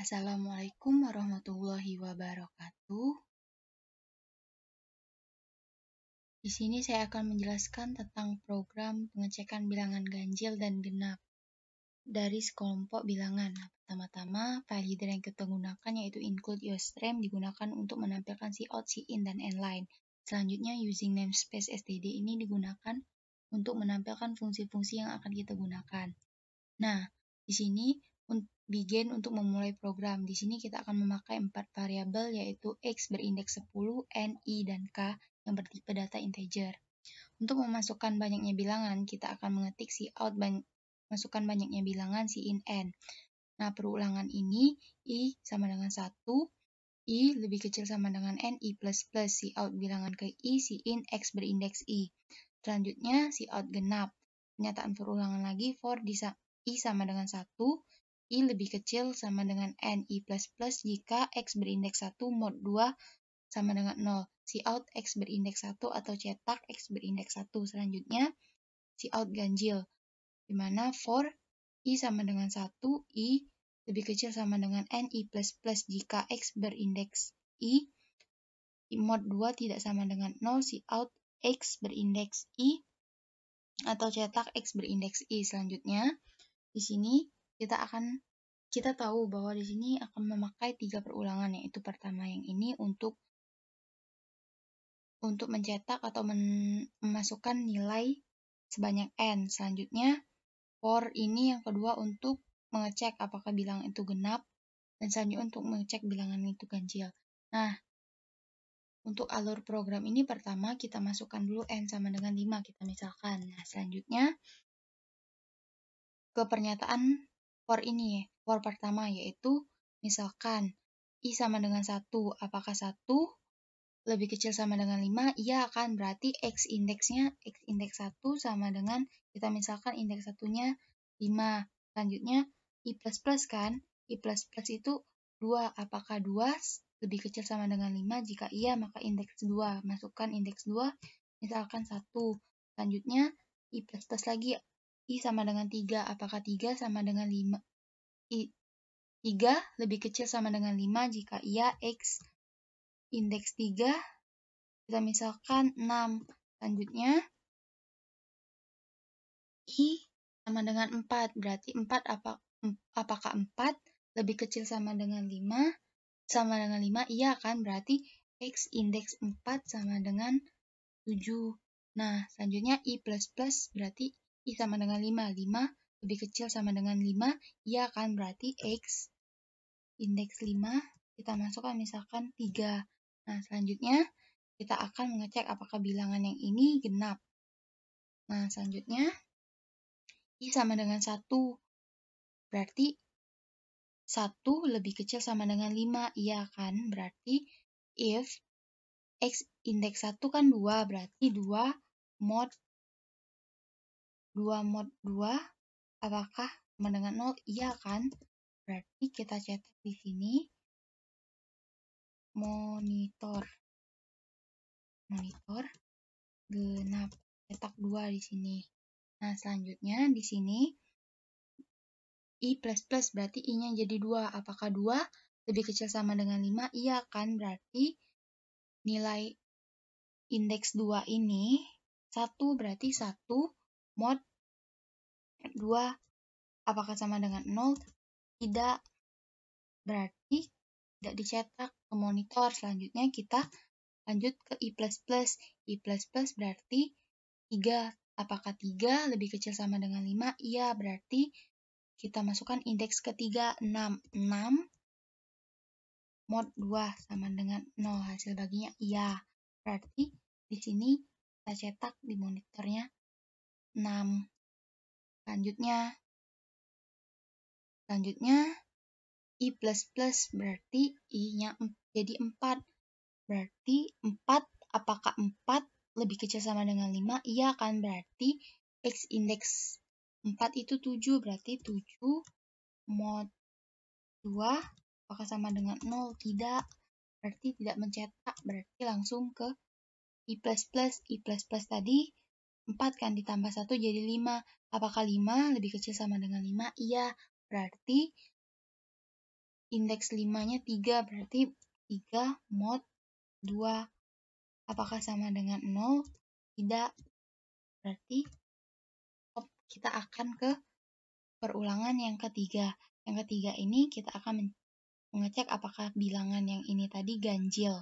Assalamualaikum warahmatullahi wabarakatuh. Di sini saya akan menjelaskan tentang program pengecekan bilangan ganjil dan genap dari sekelompok bilangan. Pertama-tama, file header yang kita gunakan yaitu include yourstream digunakan untuk menampilkan cout, cin, dan inline. Selanjutnya, using namespace std ini digunakan untuk menampilkan fungsi-fungsi yang akan kita gunakan. Nah, di sini begin untuk memulai program. Di sini kita akan memakai 4 variabel yaitu x berindeks 10, n, i, dan k yang bertipe data integer. Untuk memasukkan banyaknya bilangan, kita akan mengetik cout masukkan banyaknya bilangan cin n. Nah, perulangan ini i sama dengan 1, i lebih kecil sama dengan n, i plus plus, cout bilangan ke i, cin x berindeks i. Selanjutnya, cout genap. Pernyataan perulangan lagi for i sama dengan 1, i lebih kecil sama dengan n, i plus plus jika x berindeks 1 mod 2 sama dengan 0. Cout x berindeks 1 atau cetak x berindeks 1. Selanjutnya, cout ganjil, di mana for i sama dengan 1, i lebih kecil sama dengan n, i plus plus jika x berindeks i, mod 2 tidak sama dengan 0, cout x berindeks i atau cetak x berindeks i. Selanjutnya, di sini kita tahu bahwa di sini akan memakai 3 perulangan, yaitu pertama yang ini untuk mencetak atau memasukkan nilai sebanyak n. Selanjutnya, for ini yang kedua untuk mengecek apakah bilangan itu genap, dan selanjutnya untuk mengecek bilangan itu ganjil. Nah, untuk alur program ini pertama kita masukkan dulu n sama dengan 5, kita misalkan. Nah, selanjutnya ke pernyataan for ini, for pertama yaitu misalkan i sama dengan 1, apakah 1 lebih kecil sama dengan 5? Iya kan, berarti x indeks 1 sama dengan, kita misalkan indeks 1-nya 5. Selanjutnya i plus plus kan, i plus plus itu 2, apakah 2 lebih kecil sama dengan 5? Jika iya maka indeks 2, masukkan indeks 2 misalkan 1. Selanjutnya i plus plus lagi, i sama dengan 3, apakah 3 sama dengan 5? 3 lebih kecil sama dengan 5, jika iya x indeks 3, kita misalkan 6. Selanjutnya, i sama dengan 4, berarti 4 apakah 4 lebih kecil sama dengan 5? Sama dengan 5, iya kan, berarti x indeks 4 sama dengan 7. Nah, selanjutnya i plus plus berarti i sama dengan 5. 5 lebih kecil sama dengan 5, iya kan, berarti x indeks 5 kita masukkan misalkan 3. Nah, selanjutnya kita akan mengecek apakah bilangan yang ini genap. Nah, selanjutnya i sama dengan 1, berarti 1 lebih kecil sama dengan 5, iya kan, berarti if x indeks 1 kan 2, berarti 2 mod 2 apakah sama dengan 0, iya kan, berarti kita cetak di sini monitor genap, cetak 2 di sini. Nah, selanjutnya di sini i plus plus berarti i-nya jadi 2. Apakah 2 lebih kecil sama dengan 5? Iya kan, berarti nilai indeks 2 ini 1, berarti 1 mod 2 apakah sama dengan 0? Tidak, berarti tidak dicetak ke monitor. Selanjutnya kita lanjut ke i plus plus. I plus plus berarti 3. Apakah 3 lebih kecil sama dengan 5? Iya, berarti kita masukkan indeks ketiga 6. 6 mod 2 sama dengan 0. Hasil baginya iya. Berarti di sini kita cetak di monitornya 6. Selanjutnya i plus plus berarti i-nya jadi 4. Berarti 4, apakah 4 lebih kecil sama dengan 5? Iya kan, berarti x indeks 4 itu 7, berarti 7 mod 2 apakah sama dengan 0? Tidak, berarti tidak mencetak, berarti langsung ke i plus plus. I plus plus tadi 4 kan, ditambah 1 jadi 5. Apakah 5 lebih kecil sama dengan 5? Iya, berarti indeks 5-nya 3, berarti 3 mod 2. Apakah sama dengan 0? Tidak. Berarti kita akan ke perulangan yang ketiga. Yang ketiga ini kita akan mengecek apakah bilangan yang ini tadi ganjil.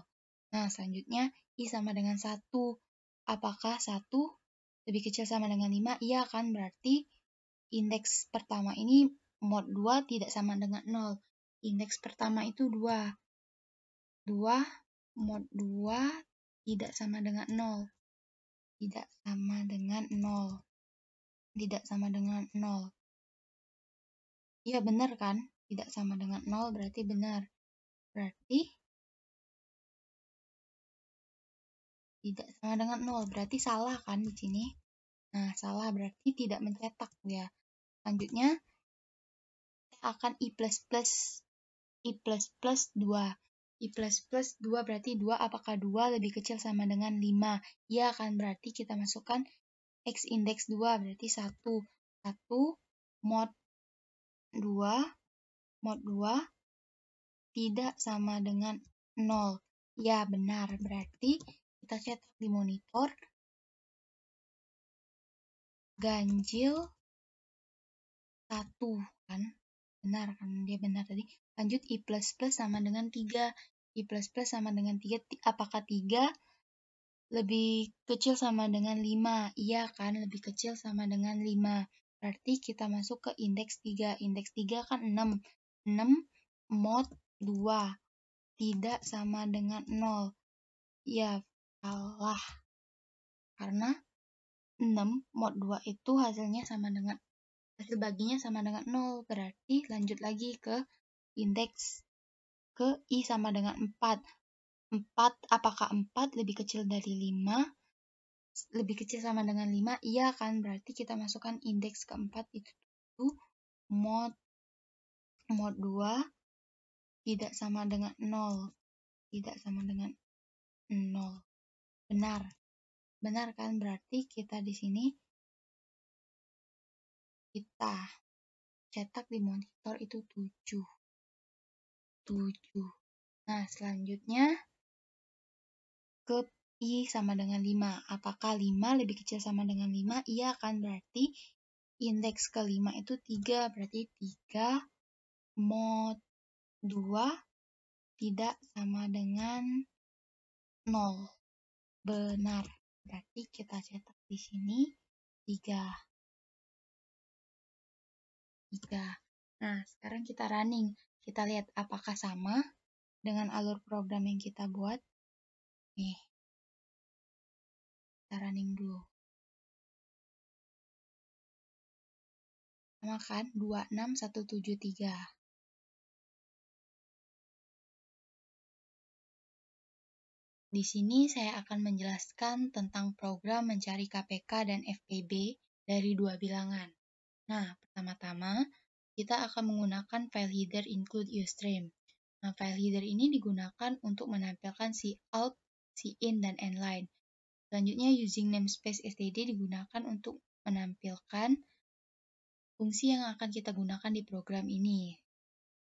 Nah, selanjutnya I sama dengan 1. Apakah 1 lebih kecil sama dengan 5? Iya kan, berarti indeks pertama ini mod 2 tidak sama dengan 0. Indeks pertama itu 2. 2 mod 2 tidak sama dengan 0. Tidak sama dengan 0. Tidak sama dengan 0. Iya benar kan? Tidak sama dengan 0 berarti benar. Berarti tidak sama dengan 0. Berarti salah kan di sini? Nah, salah berarti tidak mencetak ya. Selanjutnya kita akan I++. I++ 2. I++ 2 berarti 2, apakah 2 lebih kecil sama dengan 5? Iya kan, berarti kita masukkan X indeks 2 berarti 1. 1 mod 2 tidak sama dengan 0. Ya, benar. Berarti kita cetak di monitor ganjil 1 kan? Benar kan? Dia benar tadi. Lanjut I++ sama dengan 3. I++ sama dengan 3. Apakah 3 lebih kecil sama dengan 5? Iya kan? Lebih kecil sama dengan 5. Berarti kita masuk ke indeks 3. Indeks 3 kan 6. 6 mod 2 tidak sama dengan 0. Ya, salah. Karena 6 mod 2 itu hasilnya sama dengan hasil baginya sama dengan 0. Berarti lanjut lagi ke indeks ke I sama dengan 4. 4, apakah 4 lebih kecil dari 5? Lebih kecil sama dengan 5? Iya kan? Berarti kita masukkan indeks keempat itu mod 2 tidak sama dengan 0. Tidak sama dengan 0. Benar. Benar kan? Berarti kita di sini kita cetak di monitor itu 7. Nah, selanjutnya ke I sama dengan 5. Apakah 5 lebih kecil sama dengan 5? Iya kan, berarti indeks ke-5 itu 3. Berarti 3 mod 2 tidak sama dengan 0. Benar. Berarti kita cetak di sini 3. Nah, sekarang kita running. Kita lihat apakah sama dengan alur program yang kita buat. Nih, kita running dulu. Sama kan? 26173. Di sini saya akan menjelaskan tentang program mencari KPK dan FPB dari dua bilangan. Nah, pertama-tama kita akan menggunakan file header include Ustream. Nah, file header ini digunakan untuk menampilkan cout, cin, dan endline. Selanjutnya, using namespace std digunakan untuk menampilkan fungsi yang akan kita gunakan di program ini.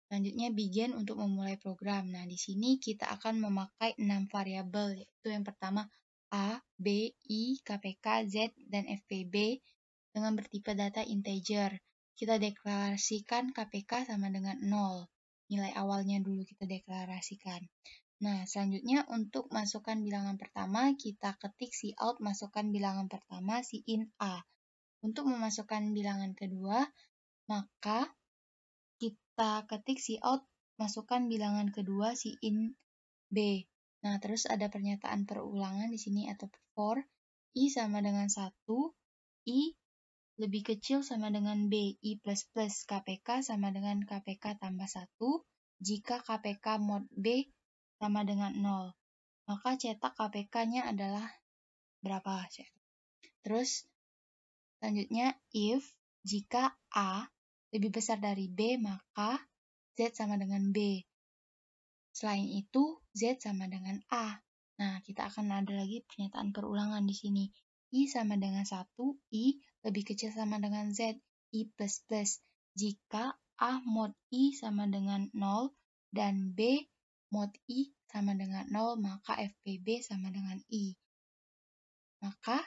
Selanjutnya, begin untuk memulai program. Nah, di sini kita akan memakai 6 variabel, yaitu yang pertama A, B, I, KPK, Z, dan FPB dengan bertipe data integer. Kita deklarasikan KPK sama dengan 0. Nilai awalnya dulu kita deklarasikan. Nah, selanjutnya untuk masukkan bilangan pertama, kita ketik cout masukkan bilangan pertama, cin A. Untuk memasukkan bilangan kedua, maka kita ketik cout masukkan bilangan kedua cin B. Nah, terus ada pernyataan perulangan di sini atau for I sama dengan 1, I lebih kecil sama dengan B, I++ KPK sama dengan KPK tambah 1, jika KPK mod B sama dengan 0. Maka cetak KPK-nya adalah berapa? Terus selanjutnya if jika A lebih besar dari B, maka Z sama dengan B. Selain itu, Z sama dengan A. Nah, kita akan ada lagi pernyataan perulangan di sini. I sama dengan 1, I lebih kecil sama dengan Z, I++. Jika A mod I sama dengan 0, dan B mod I sama dengan 0, maka FPB sama dengan I. Maka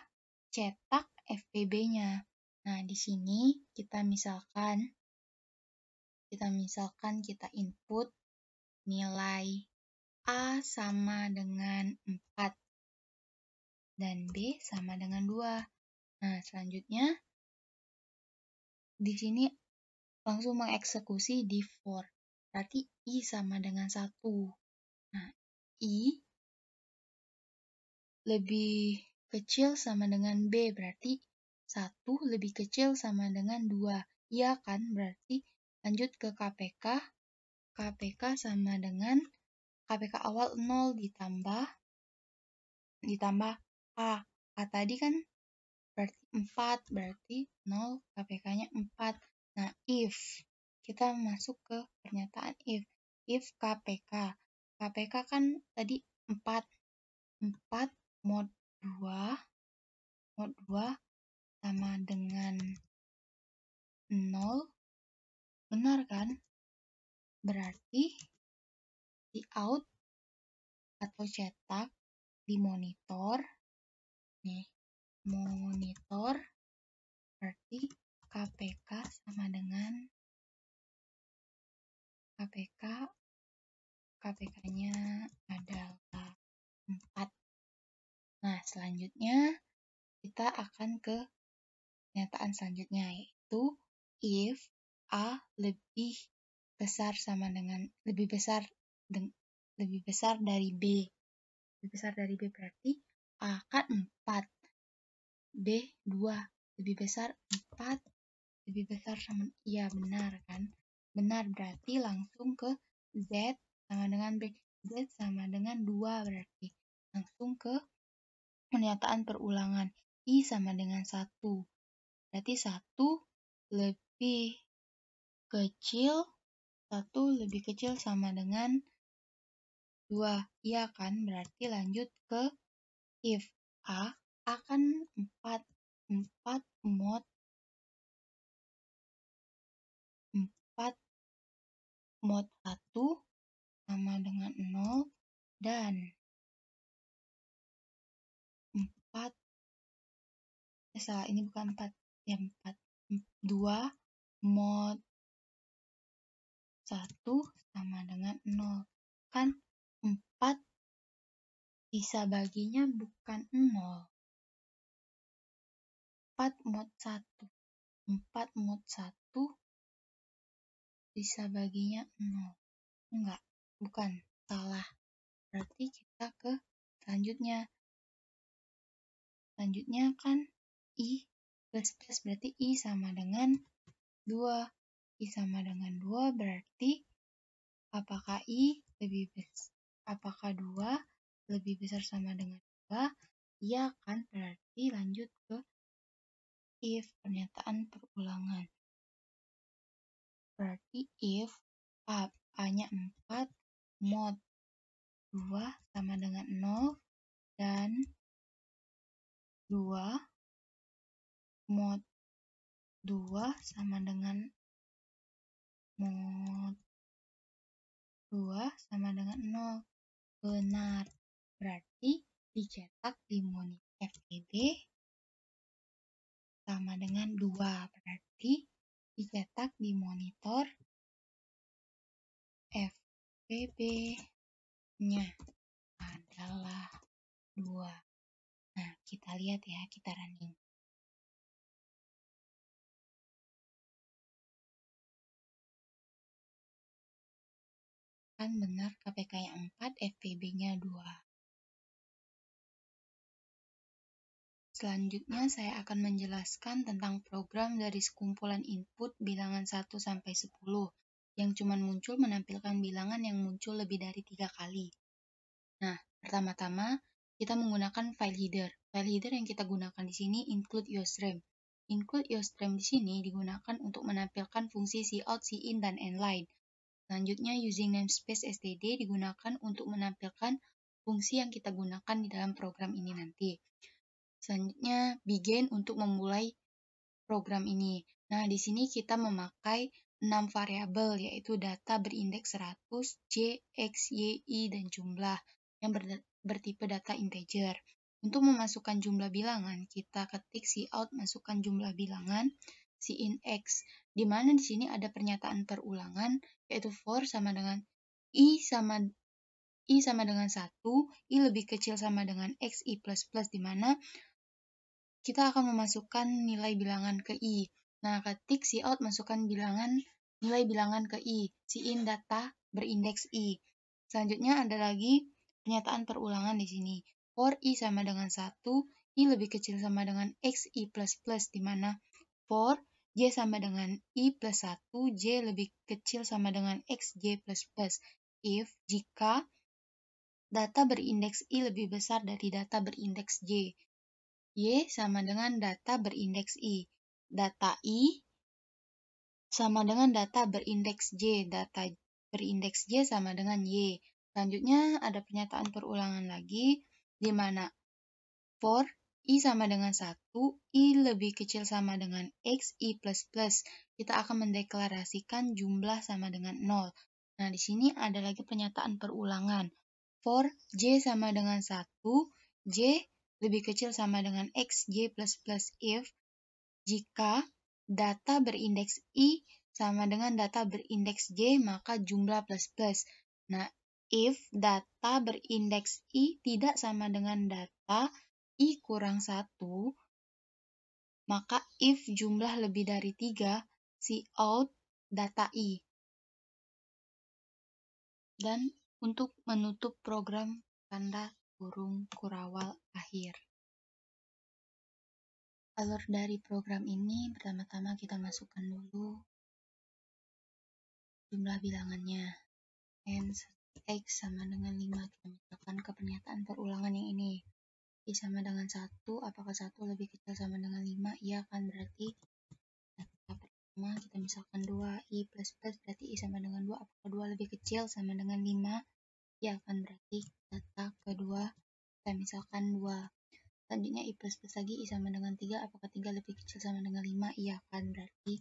cetak FPB-nya. Nah, di sini kita misalkan kita input nilai A sama dengan 4 dan B sama dengan 2. Nah, selanjutnya di sini langsung mengeksekusi di for. Berarti I sama dengan 1. Nah, I lebih kecil sama dengan B, berarti 1 lebih kecil sama dengan 2. Iya kan? Berarti lanjut ke KPK. KPK sama dengan KPK awal 0 ditambah A. A tadi kan berarti 4, berarti 0 KPK-nya 4. Nah, if kita masuk ke pernyataan if KPK. KPK kan tadi 4 mod 2 sama dengan 0, benar kan? Berarti di out atau cetak di monitor, nih, monitor berarti KPK-nya adalah 4. Nah, selanjutnya kita akan ke pernyataan selanjutnya, yaitu if A lebih besar dari B. Lebih besar dari B berarti A kan 4, B 2, lebih besar 4, lebih besar sama, iya benar kan? Benar, berarti langsung ke Z sama dengan B. Z sama dengan 2, berarti langsung ke pernyataan perulangan. I sama dengan 1. Berarti 1 lebih kecil sama dengan 2. Iya kan? Berarti lanjut ke if A akan 4 mod 1 sama dengan 0 dan 4 ini bukan 4 ya, 2 mod 1 sama dengan 0. Kan 4 bisa baginya bukan 0. 4 mod 1 bisa baginya 0. Enggak, bukan, salah. Berarti kita ke selanjutnya. Selanjutnya kan I plus berarti I sama dengan 2. I sama dengan 2 berarti apakah 2 lebih besar sama dengan 2? Iya kan? Berarti lanjut ke if pernyataan perulangan. Berarti if A-nya 4 mod 2 sama dengan 0 dan 2 mod 2 sama dengan 0. Benar. Berarti dicetak di monitor FPB sama dengan 2. Berarti dicetak di monitor FPB-nya adalah 2. Nah, kita lihat ya, kita running. Kan benar KPK-nya 4, FPB-nya 2. Selanjutnya saya akan menjelaskan tentang program dari sekumpulan input bilangan 1 sampai 10 yang cuma muncul menampilkan bilangan yang muncul lebih dari 3 kali. Nah, pertama-tama kita menggunakan file header. File header yang kita gunakan di sini include UseStream. Include UseStream di sini digunakan untuk menampilkan fungsi cout, cin, dan inline. Selanjutnya using namespace std digunakan untuk menampilkan fungsi yang kita gunakan di dalam program ini nanti. Selanjutnya begin untuk memulai program ini. Nah, di sini kita memakai 6 variabel, yaitu data berindeks 100, J, X, Y, Y, dan jumlah yang bertipe data integer. Untuk memasukkan jumlah bilangan, kita ketik cout masukkan jumlah bilangan in X, di mana di sini ada pernyataan perulangan, yaitu for sama dengan I sama dengan 1, I lebih kecil sama dengan X, I plus plus, di mana kita akan memasukkan nilai bilangan ke I. Nah, ketik cout masukkan nilai bilangan ke I, in data berindeks I. Selanjutnya ada lagi pernyataan perulangan di sini. For I sama dengan 1, I lebih kecil sama dengan X, I plus plus, di mana for J sama dengan I plus 1, J lebih kecil sama dengan X, J plus plus. If, jika data berindeks I lebih besar dari data berindeks J. Y sama dengan data berindeks I. Data I sama dengan data berindeks J. Data berindeks J sama dengan Y. Selanjutnya ada pernyataan perulangan lagi, di mana for I sama dengan 1, I lebih kecil sama dengan X, I plus plus. Kita akan mendeklarasikan jumlah sama dengan 0. Nah, di sini ada lagi pernyataan perulangan. For J sama dengan 1, J lebih kecil sama dengan X, J plus plus. If, jika data berindeks I sama dengan data berindeks J, maka jumlah plus plus. Nah, if data berindeks I tidak sama dengan data I kurang 1, maka if jumlah lebih dari 3, cout data I. Dan untuk menutup program tanda kurung kurawal akhir. Alur dari program ini, pertama-tama kita masukkan dulu jumlah bilangannya. X sama dengan 5, kita masukkan ke pernyataan perulangan yang ini. I sama dengan 1, apakah 1 lebih kecil sama dengan 5? Iya kan, berarti data pertama kita misalkan 2, I plus plus, berarti I sama dengan 2, apakah 2 lebih kecil sama dengan 5? Iya kan, berarti data kedua kita misalkan 2. Selanjutnya I plus plus lagi, I sama dengan 3, apakah 3 lebih kecil sama dengan 5? Iya kan, berarti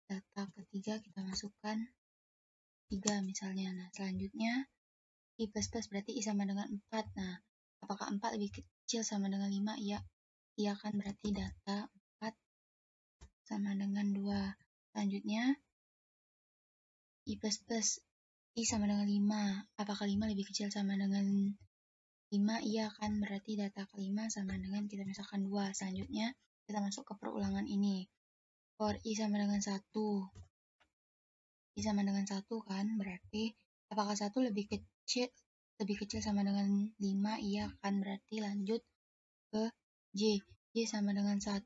data ketiga kita masukkan 3 misalnya. Nah, selanjutnya I plus plus berarti I sama dengan 4. Nah, apakah 4 lebih kecil sama dengan 5? Iya. Iya kan, berarti data 4 sama dengan 2. Selanjutnya I plus plus, I sama dengan 5. Apakah 5 lebih kecil sama dengan 5? Iya kan, berarti data kelima sama dengan kita misalkan 2. Selanjutnya kita masuk ke perulangan ini. For I sama dengan 1. I sama dengan 1 kan, berarti apakah 1 lebih kecil sama dengan 5? Iya kan, berarti lanjut ke J. J sama dengan 1.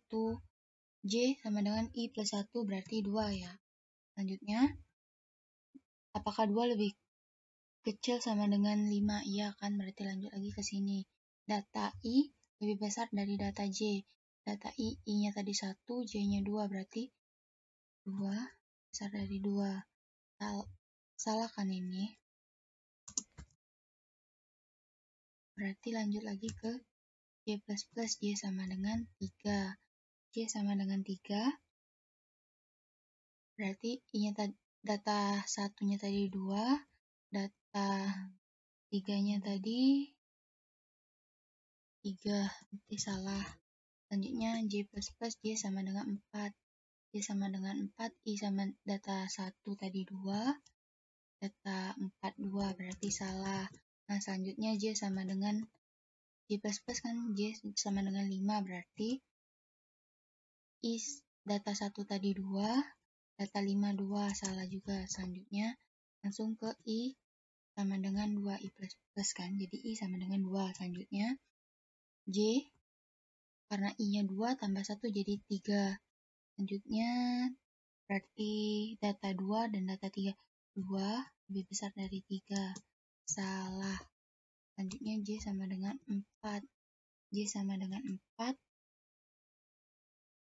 J sama dengan I plus 1, berarti 2 ya. Selanjutnya, apakah 2 lebih kecil sama dengan 5? Iya kan, berarti lanjut lagi ke sini. Data I lebih besar dari data J. Data I-nya tadi 1, J-nya 2, berarti 2 besar dari 2. Salah kan ini? Berarti lanjut lagi ke J plus plus, J sama dengan 3. J sama dengan 3, berarti data satunya tadi 2, data 3-nya tadi 3, berarti salah. Selanjutnya J plus plus, J sama dengan 4. J sama dengan 4, I sama data 1 tadi 2, data 4, 2, berarti salah. Nah, selanjutnya J sama dengan J plus plus kan, J sama dengan 5, berarti I data 1 tadi 2, data 5, 2, salah juga. Selanjutnya langsung ke I sama dengan 2, I plus plus kan, jadi I sama dengan 2. Selanjutnya J, karena I-nya 2 tambah 1 jadi 3. Selanjutnya berarti data 2 dan data 3, 2 lebih besar dari 3, salah. Selanjutnya J sama dengan 4, J sama dengan 4,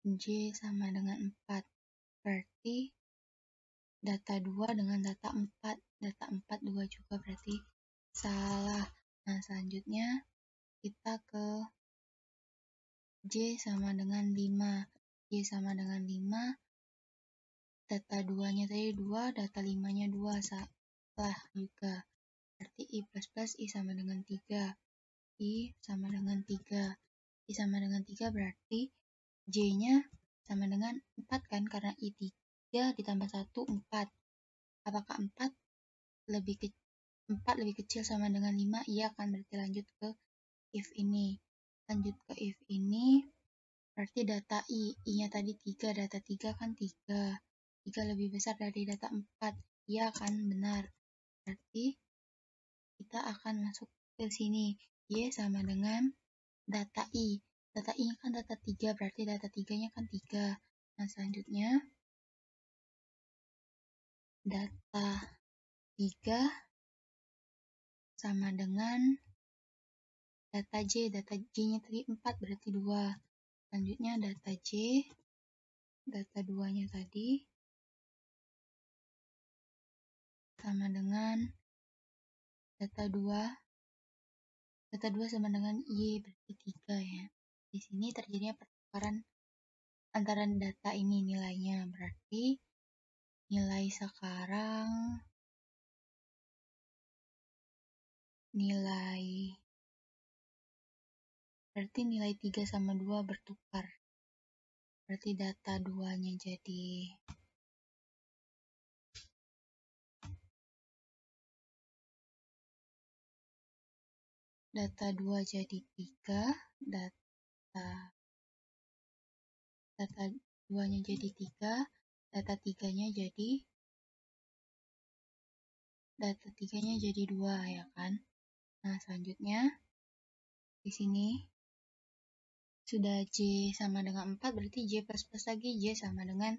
J sama dengan 4, berarti data 2 dengan data 4, data 4, 2 juga, berarti salah. Nah, selanjutnya kita ke J sama dengan 5, J sama dengan 5, data 2-nya tadi 2, data 5-nya 2, salah juga. Berarti I plus I sama dengan 3. I sama dengan 3. I sama dengan 3 berarti J-nya sama dengan 4 kan, karena I 3 ditambah 1, 4. Apakah 4 lebih kecil sama dengan 5? Iya kan, berarti lanjut ke if ini. Lanjut ke if ini, berarti data I-nya tadi 3, data 3 kan 3. 3 lebih besar dari data 4. Iya kan, benar. Berarti kita akan masuk ke sini. Y sama dengan data I. Data I kan data 3, berarti data 3-nya kan 3. Nah, selanjutnya data 3 sama dengan data J. Data J-nya tadi 4, berarti 2. Selanjutnya data J, data 2-nya tadi sama dengan data 2. Data 2 sama dengan Y, berarti 3 ya. Di sini terjadinya pertukaran antara data ini nilainya. Berarti nilai sekarang, berarti nilai 3 sama 2 bertukar. Berarti data 2-nya jadi data 2 jadi 3, data 2-nya jadi 3, data 3-nya jadi 2 ya kan. Nah, selanjutnya di sini sudah J sama dengan 4, berarti J plus lagi, J sama dengan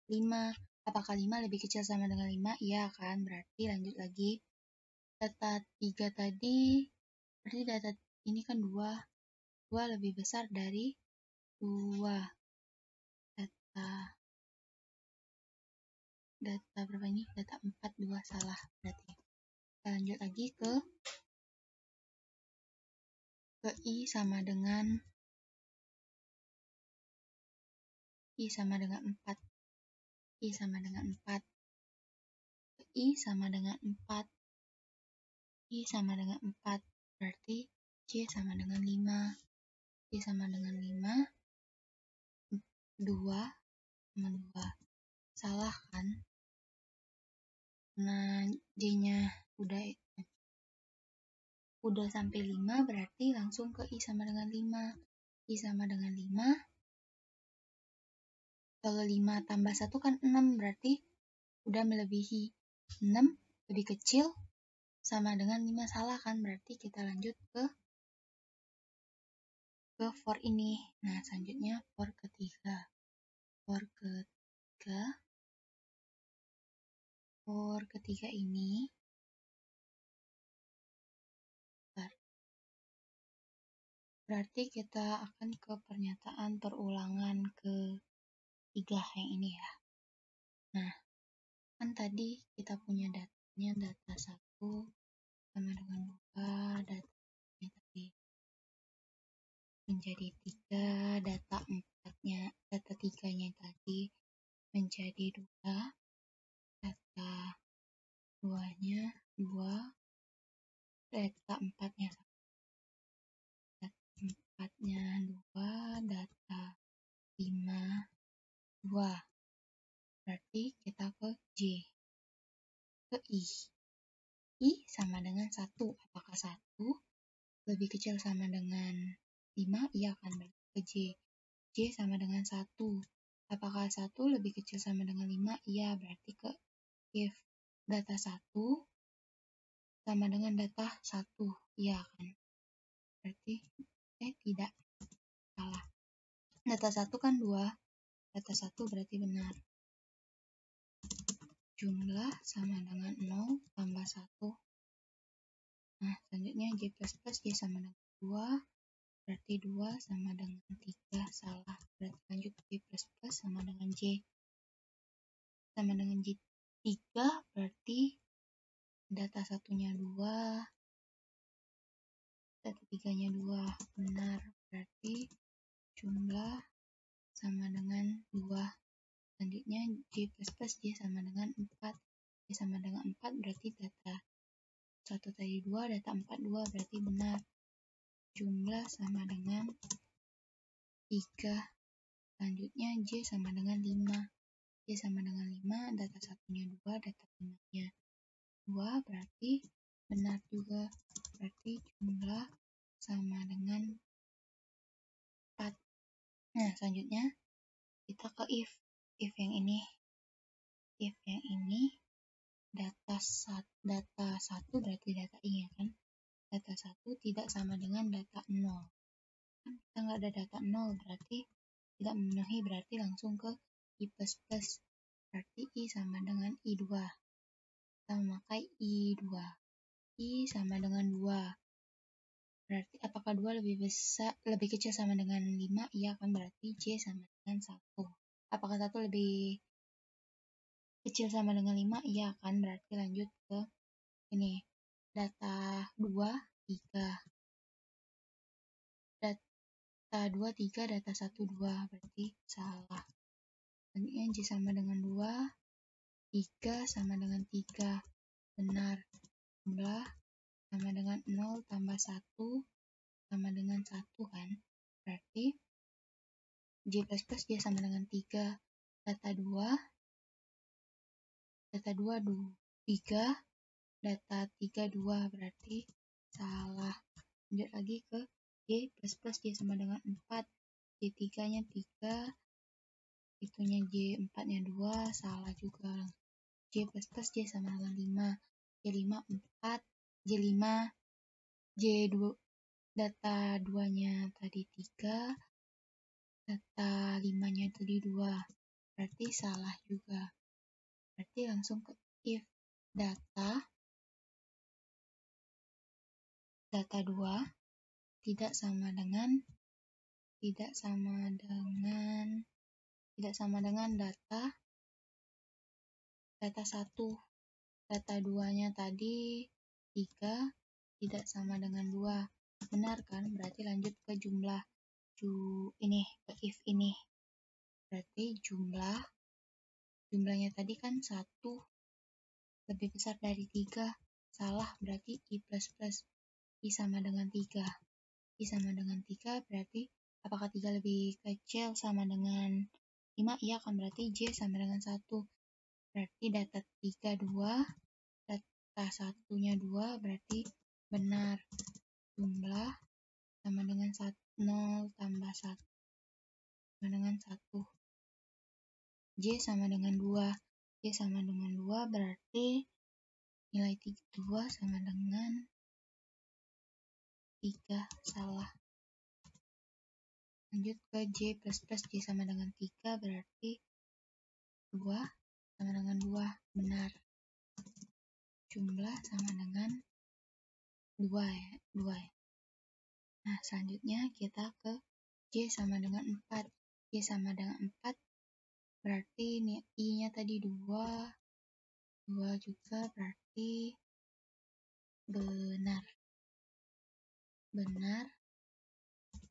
5. Apakah 5 lebih kecil sama dengan 5? Iya kan, berarti lanjut lagi. Data 3 tadi, berarti data ini kan 2. 2 lebih besar dari 2. Data berapa ini? Data 4, 2 salah berarti. Kita lanjut lagi ke I sama dengan 4. I sama dengan 4. I sama dengan 4. I sama dengan 4. Berarti J sama dengan 5. J sama dengan 5. 2 sama 2. Salah kan? Nah, J-nya udah sampai 5, berarti langsung ke I sama dengan 5. I sama dengan 5. Kalau 5 tambah 1 kan 6, berarti udah melebihi 6, lebih kecil sama dengan 5, salah kan? Berarti kita lanjut ke for ini. Nah, selanjutnya for ketiga. For ketiga ini berarti kita akan ke pernyataan perulangan ketiga yang ini ya. Nah, kan tadi kita punya datanya data 1 sama dengan 2, datanya tadi menjadi 3, data 3-nya tadi menjadi 2, data 2-nya 2, data 4-nya 2, data 5, 2. Berarti kita ke J, ke I. I sama dengan 1. Apakah 1 lebih kecil sama dengan 5? Iya kan, berarti ke J. J sama dengan 1. Apakah 1 lebih kecil sama dengan 5? Iya, berarti ke if data 1 sama dengan data 1. Iya kan. Berarti tidak. Salah. Data 1 kan 2. Data 1 berarti benar. Jumlah sama dengan 0 tambah 1. Nah, selanjutnya J plus J sama dengan 2. Berarti 2 sama dengan 3. Salah. Berarti lanjut J plus sama dengan J. Sama dengan J 3. Berarti data 1-nya 2. Data 3-nya 2. Benar. Berarti jumlah sama dengan 2. Selanjutnya selanjutnya J++ J sama dengan 4. J sama dengan 4 berarti data 1 tadi 2, data 4 2 berarti benar. Jumlah sama dengan 3. Selanjutnya J sama dengan 5. J sama dengan 5, data satunya 2, data 5-nya 2 berarti benar juga. Berarti jumlah sama dengan 4. Nah, selanjutnya kita ke if yang ini. If yang ini data 1 berarti data I ya kan. Data 1 tidak sama dengan data 0. Kan kita nggak ada data 0 berarti tidak memenuhi, berarti langsung ke I++. Berarti I sama dengan I2. Kita memakai I2. I sama dengan 2. Berarti apakah 2 lebih kecil sama dengan 5? Iya kan, berarti J sama dengan 1. Apakah 1 lebih kecil sama dengan 5? Iya kan, berarti lanjut ke ini. Data 2, 3. Data 2, 3, data 1, 2. Berarti salah. Selanjutnya J sama dengan 2, 3 sama dengan 3. Benar. Jumlah sama dengan 0 tambah 1 sama dengan 1 kan. Berarti J++ J sama dengan 3. Data 2, 3, data 3, 2. Berarti salah. Lanjut lagi ke J++ J sama dengan 4. J3 nya 3, itunya J4 nya 2, salah juga. J++ J sama dengan 5. J5 4, J5, J2, data 2 nya tadi 3, data 5 nya tadi 2. Berarti salah juga. Berarti langsung ke if data 2 tidak sama dengan data 1. Data 2-nya tadi 3 tidak sama dengan 2. Benar kan? Berarti lanjut ke jumlah ini, ke if ini. Berarti jumlahnya tadi kan 1 lebih besar dari 3. Salah, berarti I++. I sama dengan 3. I sama dengan 3 berarti apakah 3 lebih kecil sama dengan 5? Iya kan, berarti J sama dengan 1. Berarti data 3 2, data 1-nya 2 berarti benar. Jumlah sama dengan 0 tambah 1 sama dengan 1. J sama dengan 2. J sama dengan 2 berarti nilai 2 sama dengan 3. Salah. Lanjut ke J++ J sama dengan 3 berarti 2 sama dengan 2. Benar. Jumlah sama dengan 2 ya. Nah, selanjutnya kita ke J sama dengan 4. J sama dengan 4 berarti ini I-nya tadi 2 juga berarti benar.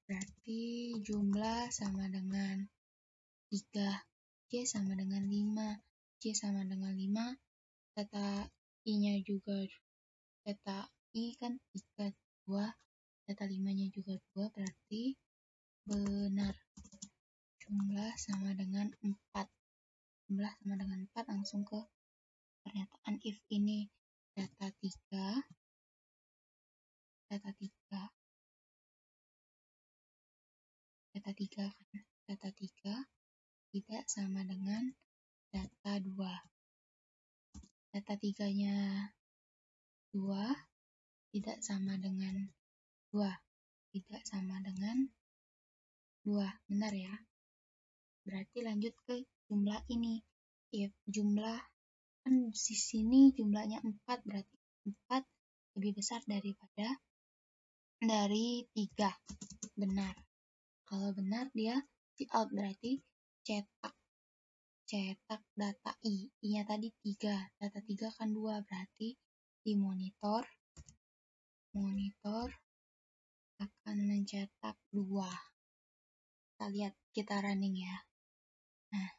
Berarti jumlah sama dengan 3. J sama dengan 5. J sama dengan 5. Data I-nya juga, data I kan 3, 2. Data 5-nya juga 2 berarti benar. Jumlah sama dengan 4. Jumlah sama dengan 4 langsung ke pernyataan if ini. Data 3 tidak sama dengan data 2. Data 3-nya 2 tidak sama dengan 2. Tidak sama dengan 2. Benar ya? Berarti lanjut ke jumlah ini. If jumlah kan di sini jumlahnya 4, berarti 4 lebih besar dari 3. Benar. Kalau benar dia cout, berarti cetak data I-nya tadi 3. Data 3 kan 2, berarti di monitor akan mencetak 2. Kita lihat, kita running ya. Nah,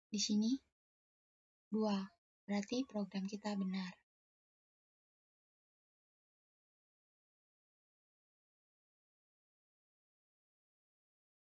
Di sini 2, berarti program kita benar.